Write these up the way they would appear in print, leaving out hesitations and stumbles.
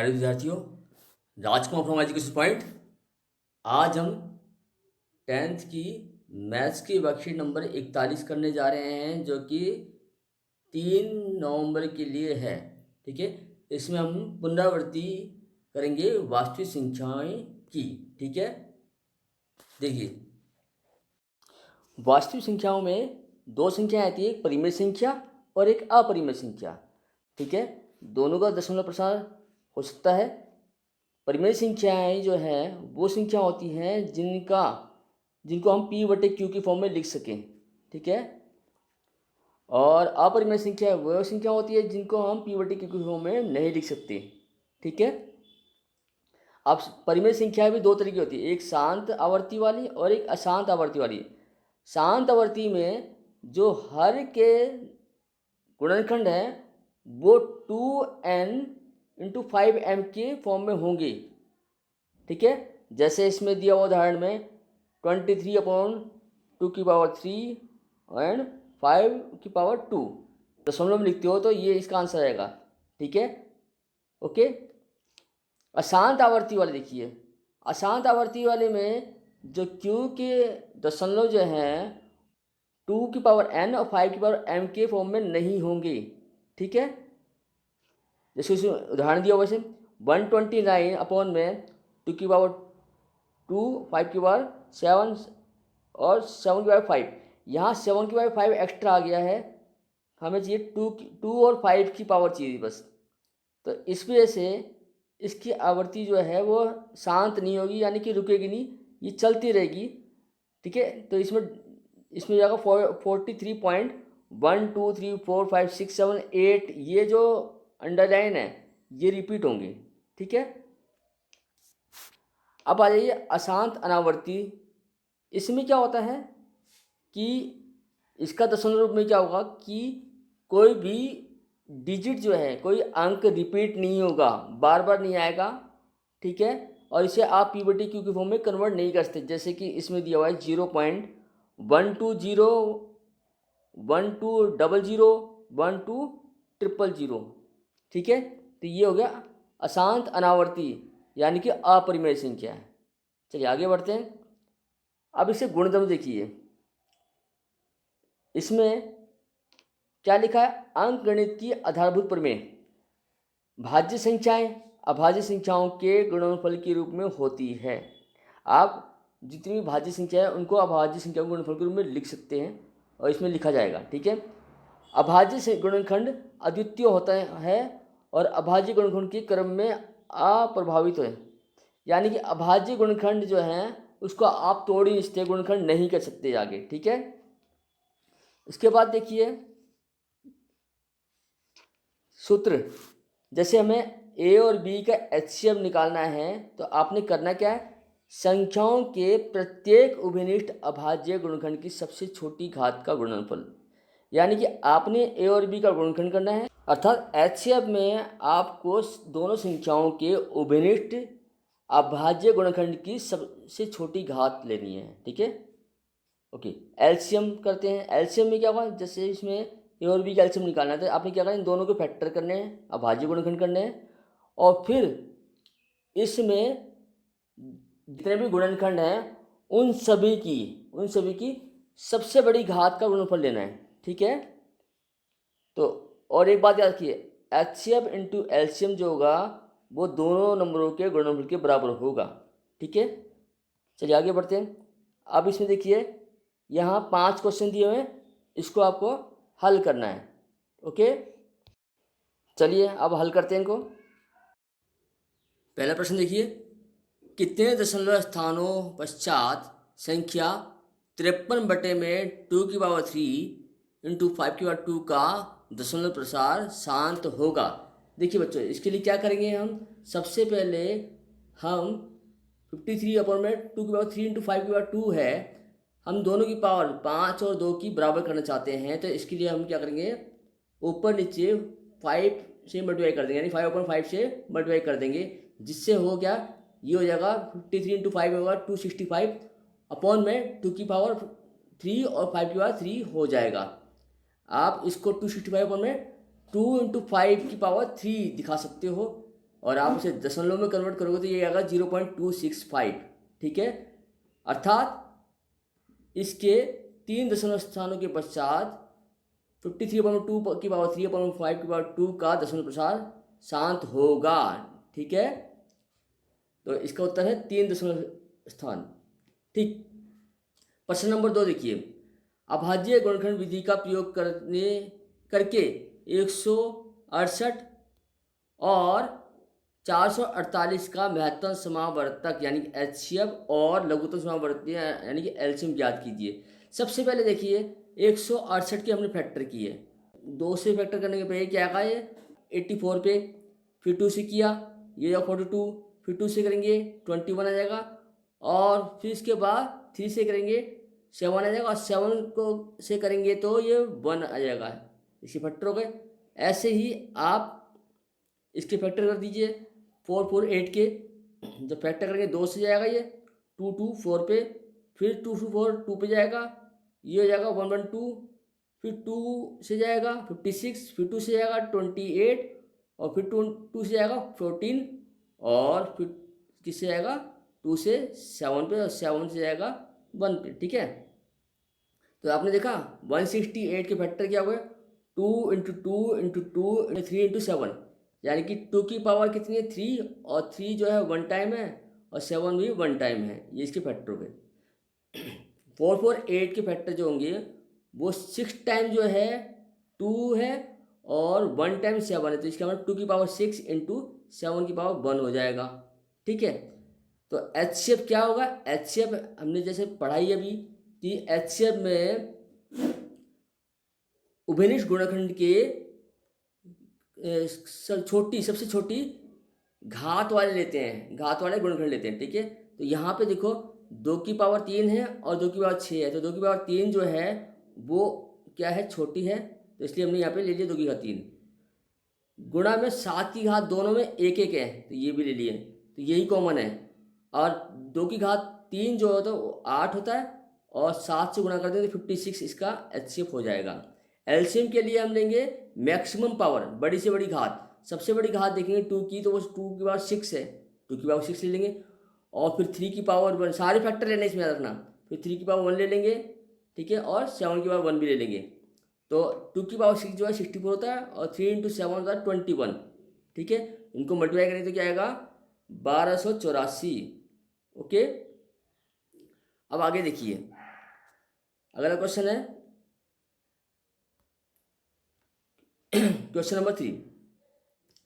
प्यारे विद्यार्थियों, राजकुमार from education point. आज हम 10th की मैथ्स की वर्कशीट नंबर 41 करने जा रहे हैं, जो कि 3 नवंबर के लिए है। ठीक है, इसमें हम पुनरावृत्ति करेंगे वास्तविक संख्याएं की। ठीक है, देखिए, वास्तविक संख्याओं में दो संख्याएं आती है, एक परिमेय संख्या और एक अपरिमेय संख्या। ठीक है, दोनों का दशमलव प्रसार हो सकता है। परिमेय संख्याएं जो हैं वो संख्या होती हैं जिनको हम p/q की फॉर्म में लिख सकें। ठीक है, और अपरिमेय संख्या वह संख्या होती है जिनको हम p/q की फॉर्म में नहीं लिख सकते। ठीक है, अब परिमेय संख्या भी दो तरह की होती है, एक शांत आवर्ती वाली और एक अशांत आवर्ती वाली। शांत आवर्ती में जो हर के गुणनखंड हैं वो 2n × 5m के फॉर्म में होंगे। ठीक है, जैसे इसमें दिया हुआ उदाहरण में 23/2³ एंड 5/2 दशमलव में लिखते हो तो ये इसका आंसर आएगा। ठीक है, ओके। अशांत आवर्ती वाले देखिए, अशांत आवर्ती वाले में जो q के दशमलव जो हैं 2n और 5m के फॉर्म में नहीं होंगे। ठीक है, जैसे इसमें उदाहरण दिया हुआ वैसे 129 में 2/2 5/7 और 7/5, यहाँ 7/5 एक्स्ट्रा आ गया है, हमें चाहिए 2 और 5 की पावर चाहिए बस। तो इस वजह से इसकी आवृत्ति जो है वो शांत नहीं होगी, यानी कि रुकेगी नहीं, ये चलती रहेगी। ठीक है, तो इसमें जाएगा 43.1 2 3 4 5 6 7 8, ये जो अंडरलाइन है ये रिपीट होंगे। ठीक है, अब आ जाइए अशांत अनावर्ती। इसमें क्या होता है कि इसका दशमलव रूप में क्या होगा कि कोई भी डिजिट जो है, कोई अंक रिपीट नहीं होगा, बार बार नहीं आएगा। ठीक है, और इसे आप p/q की फॉर्म में कन्वर्ट नहीं कर सकते, जैसे कि इसमें दिया हुआ है 0.120 1200 1200। ठीक है, तो ये हो गया अशांत अनावर्ती यानी कि अपरिमेय संख्या है। चलिए आगे बढ़ते हैं। अब इसे गुणधर्म देखिए, इसमें क्या लिखा है, अंकगणित की आधारभूत प्रमेय। भाज्य संख्याएं अभाज्य संख्याओं के गुणनफल के रूप में होती है। आप जितनी भी भाज्य संख्या है उनको अभाज्य संख्याओं के गुणनफल के रूप में लिख सकते हैं और इसमें लिखा जाएगा। ठीक है, अभाज्य गुणनखंड अद्वितीय होता है और अभाज्य गुणनखंड के क्रम में अप्रभावित है, यानी कि अभाज्य गुणनखंड जो है उसको आप तोड़ ही नहीं सकते, गुणनखंड नहीं कर सकते आगे। ठीक है, इसके बाद देखिए सूत्र, जैसे हमें a और b का HCF निकालना है तो आपने करना क्या है, संख्याओं के प्रत्येक उभयनिष्ठ अभाज्य गुणनखंड की सबसे छोटी घात का गुणनफल, यानी कि आपने a और b का गुणनखंड करना है, अर्थात HCF में आपको दोनों संख्याओं के उभयनिष्ठ अभाज्य गुणनखंड की सबसे छोटी घात लेनी है। ठीक है, ओके। एलसीएम करते हैं, एलसीएम में क्या होगा, जैसे इसमें ए और बी का एलसीएम निकालना है तो आपने क्या करना है, इन दोनों को फैक्टर करने हैं, अभाज्य गुणनखंड करने हैं, और फिर इसमें जितने भी गुणनखंड हैं उन सभी की सबसे बड़ी घात का गुणनफल लेना है। ठीक है, तो और एक बात याद रखिए, HCF × LCM जो होगा वो दोनों नंबरों के गुणनफल के बराबर होगा। ठीक है, चलिए आगे बढ़ते हैं। अब इसमें देखिए यहाँ 5 क्वेश्चन दिए हुए हैं, इसको आपको हल करना है। ओके, चलिए अब हल करते हैं इनको। पहला प्रश्न देखिए, कितने दशमलव स्थानों पश्चात संख्या 53/2³ × 5/2 का दशमलव प्रसार शांत होगा। देखिए बच्चों, इसके लिए क्या करेंगे हम, सबसे पहले हम 53/2³ × 5/2 है, हम दोनों की पावर 5 और 2 की बराबर करना चाहते हैं, तो इसके लिए हम क्या करेंगे, ऊपर नीचे 5 से मल्टीप्लाई कर देंगे, यानी 5/5 से मल्टीप्लाई कर देंगे, जिससे हो क्या, ये हो जाएगा 53 × 5 होगा 265 अपॉन में 2 की पावर 3 और 5 की पावर 3 हो जाएगा। आप इसको 265 अपॉन में 2 × 5 की पावर 3 दिखा सकते हो। और आप इसे दशमलव में कन्वर्ट करोगे तो ये आएगा 0.265, ठीक है। अर्थात इसके 3 दशमलव स्थानों के पश्चात 53/2 की पावर 3/5 की पावर 2 का दशमलव प्रसार शांत होगा, ठीक है। तो इसका उत्तर है 3 दशमलव स्थान, ठीक। प्रश्न नंबर 2 देखिए, अभाज्य गुणनखंड विधि का प्रयोग करके 168 और 448 का महत्तम समावर्तक यानी कि एचसीएफ और लघुत्तम समावर्तक यानी कि एलसीएम ज्ञात कीजिए। सबसे पहले देखिए 168 के हमने फैक्टर किए, 2 से फैक्टर करने के पहले क्या आएगा, ये 84 पे, फिर 2 से किया ये 42, फिर 2 से करेंगे 21 आ जाएगा, और फिर इसके बाद 3 से करेंगे 7 आ जाएगा, और 7 को से करेंगे तो ये 1 आ जाएगा, इसके फैक्टर हो गए। ऐसे ही आप इसके फैक्टर कर दीजिए 4 4 8 के, जब फैक्टर करेंगे 2 से जाएगा ये 2 2 4 पे, फिर 2 2 4 2 पे जाएगा, ये हो जाएगा 1 1 2, फिर 2 से जाएगा 56, फिर 2 से जाएगा 28, और फिर 2 से जाएगा 14, और फिर किससे जाएगा 2 से 7 पे, और 7 से जाएगा 1 पे, ठीक है। तो आपने देखा 168 के फैक्टर क्या हुए, 2 × 2 × 2 × 3 × 7, यानी कि 2 की पावर कितनी है 3, और 3 जो है 1 टाइम है, और 7 भी 1 टाइम है, ये इसके फैक्टर हो गए। 4 4 8 के फैक्टर जो होंगे वो 6 टाइम जो है 2 है, और 1 टाइम 7 है, तो इसका मतलब 2 की पावर 6 × 7 की पावर 1 हो जाएगा, ठीक है। तो एचसीएफ क्या होगा, एचसीएफ हमने जैसे पढ़ाई अभी कि एचसीएफ में उभयनिष्ठ गुणनखंड के सबसे छोटी घात वाले लेते हैं, घात वाले गुणनखंड लेते हैं, ठीक है। तो यहाँ पे देखो 2 की पावर 3 है और 2 की पावर 6 है, तो 2 की पावर 3 जो है वो क्या है, छोटी है, तो इसलिए हमने यहाँ पे ले लिया 2 की घात 3, गुणा में 7 की घात दोनों में 1 1 है, तो ये भी ले लिए, तो यही कॉमन है। और 2 की घात 3 जो होता है वो 8 होता है, और 7 से गुणा कर दें तो 56 इसका एचसीएफ हो जाएगा। एलसीएम के लिए हम लेंगे मैक्सिमम पावर, बड़ी से बड़ी घात, सबसे बड़ी घात देखेंगे 2 की, तो वो 2 की पावर 6 है, 2 की पावर 6 ले लेंगे, और फिर 3 की पावर 1, सारे फैक्टर लेने इसमें याद रखना, फिर 3 की पावर 1 ले लेंगे, ठीक है, और 7 की पावर 1 भी ले लेंगे, तो 2 की पावर 6 जो है 64 होता है, और 3 × 7 होता है 21, ठीक है। इनको मल्टीप्लाई करें तो क्या आएगा 1284, ओके। अब आगे देखिए, अगला क्वेश्चन है क्वेश्चन नंबर 3,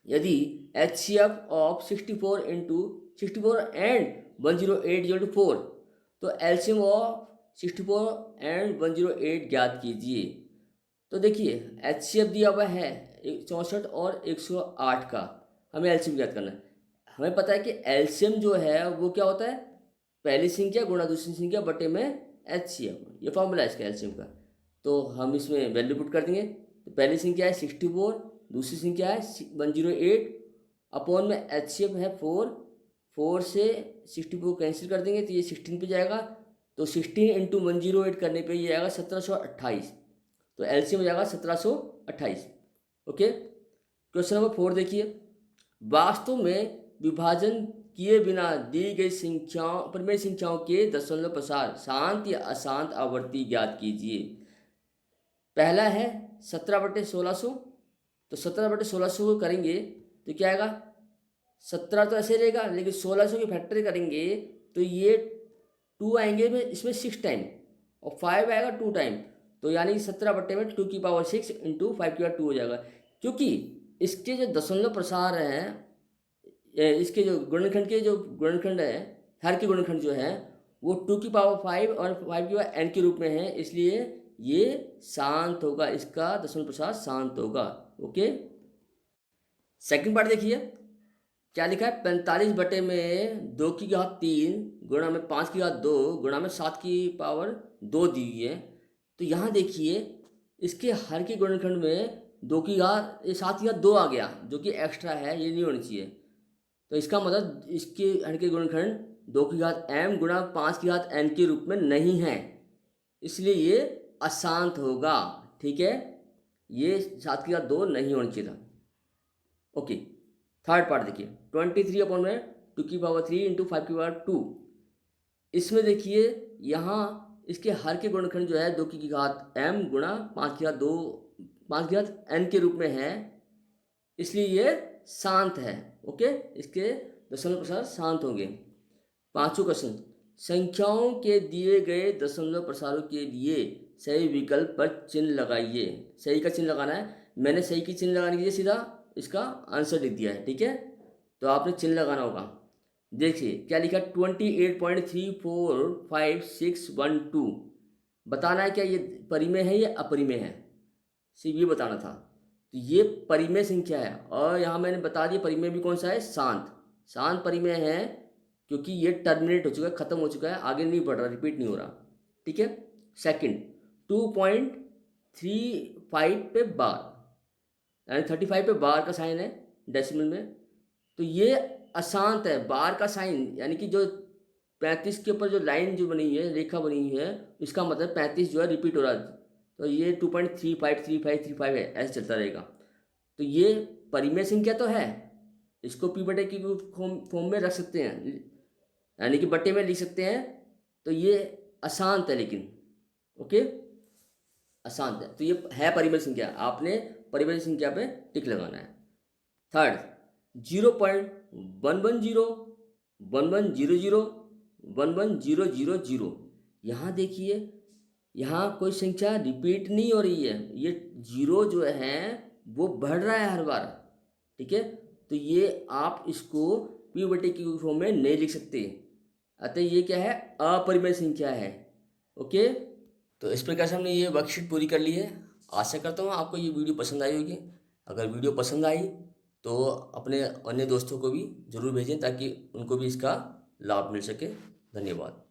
यदि एचसीएफ ऑफ 64 एंड 108 4, तो एलसीएम ऑफ 64 एंड 108 ज्ञात कीजिए। तो देखिए एचसीएफ दिया हुआ है 64 और 108 का, हमें एलसीएम ज्ञात करना है। हमें पता है कि एलसीएम जो है वो क्या होता है, पहली संख्या गुणा दूसरी संख्या बटे में एचसीएफ, ये फॉर्मूला है इसका एलसीएम का। तो हम इसमें वैल्यू पुट कर देंगे, तो पहली संख्या है 64, दूसरी संख्या है 108, अपॉन में एचसीएफ है 4, 4 से 64 कैंसिल कर देंगे तो ये 16 पे जाएगा, तो 16 × 108 करने पे ये आएगा 1728, तो एलसीएम हो जाएगा 1728, ओके। क्वेश्चन नंबर 4 देखिए, वास्तव में विभाजन किए बिना दी गई संख्याओं परिमेय संख्याओं के दशमलव प्रसार शांत या अशांत आवृत्ति ज्ञात कीजिए। पहला है 17/1600, तो 17/1600 को करेंगे तो क्या आएगा, 17 तो ऐसे रहेगा, लेकिन 1600 के फैक्टर करेंगे तो ये 2 आएंगे में इसमें 6 टाइम, और 5 आएगा 2 टाइम, तो यानी 17/2 की पावर 6 × 5 की पावर 2 हो जाएगा। क्योंकि इसके जो दशमलव प्रसार हैं, इसके जो गुणनखंड है, हर के गुणनखंड जो है वो 2 की पावर 5 और 5 की पावर n के रूप में है, इसलिए ये शांत होगा, इसका दशमलव प्रसार शांत होगा, ओके। सेकंड पार्ट देखिए क्या लिखा है, 45 बटे में 2 की घात 3 गुणा में 5 की घात 2 गुणा में 7 की पावर 2 दी हुई है। तो यहाँ देखिए इसके हर के गुणनखंड में 2 की घात 7 की घात 2 आ गया, जो कि एक्स्ट्रा है, ये नहीं होनी चाहिए। तो इसका मतलब इसके हर के गुणनखंड 2 की घात m गुणा 5 की घात n के रूप में नहीं है, इसलिए ये अशांत होगा, ठीक है, ये 7 की घात 2 नहीं होना चाहिए था, ओके। थर्ड पार्ट देखिए 23/2 इंटू 5/2। इसमें देखिए यहाँ इसके हर के गुणनखंड जो है 2 की घात m गुणा 5 की घात 2 5 की घात n के रूप में है, इसलिए ये शांत है। ओके, इसके दशमलव प्रसार शांत होंगे। पांचवा क्वेश्चन, संख्याओं के दिए गए दशमलव प्रसारों के लिए सही विकल्प पर चिन्ह लगाइए। सही का चिन्ह लगाना है, मैंने सही की चिन्ह लगाने के लिए सीधा इसका आंसर लिख दिया है, ठीक है। तो आपने चिन्ह लगाना होगा। देखिए क्या लिखा, 28.345612। बताना है क्या ये परिमेय है या अपरिमेय है, सिर्फ ये बताना था। तो ये परिमेय संख्या है, और यहाँ मैंने बता दिया परिमेय भी कौन सा है, शांत। शांत परिमेय है क्योंकि ये टर्मिनेट हो चुका है, खत्म हो चुका है, आगे नहीं बढ़ रहा, रिपीट नहीं हो रहा, ठीक है। सेकंड, 2.35 पे बार, यानी 35 पे बार का साइन है डेसिमल में, तो ये अशांत है। बार का साइन यानी कि जो 35 के ऊपर जो लाइन जो बनी हुई है, रेखा बनी हुई है, इसका मतलब 35 जो है रिपीट हो रहा है, तो ये 2.353535 है, ऐसे चलता रहेगा। तो ये परिमेय संख्या तो है, इसको पी बटे की फॉर्म में रख सकते हैं, यानी कि बटे में लिख सकते हैं। तो ये अशांत है, लेकिन ओके अशांत है, तो ये है परिमेय संख्या। आपने परिमेय संख्या पे टिक लगाना है। थर्ड, 0.110110011000। यहाँ देखिए, यहाँ कोई संख्या रिपीट नहीं हो रही है, ये जीरो जो है वो बढ़ रहा है हर बार, ठीक है। तो ये आप इसको पी बटे की फॉर्म में नहीं लिख सकते, अतः ये क्या है, अपरिमेय संख्या है। ओके, तो इस प्रकार से हमने ये वर्कशीट पूरी कर ली है। आशा करता हूँ आपको ये वीडियो पसंद आई होगी। अगर वीडियो पसंद आई तो अपने अन्य दोस्तों को भी ज़रूर भेजें ताकि उनको भी इसका लाभ मिल सके। धन्यवाद।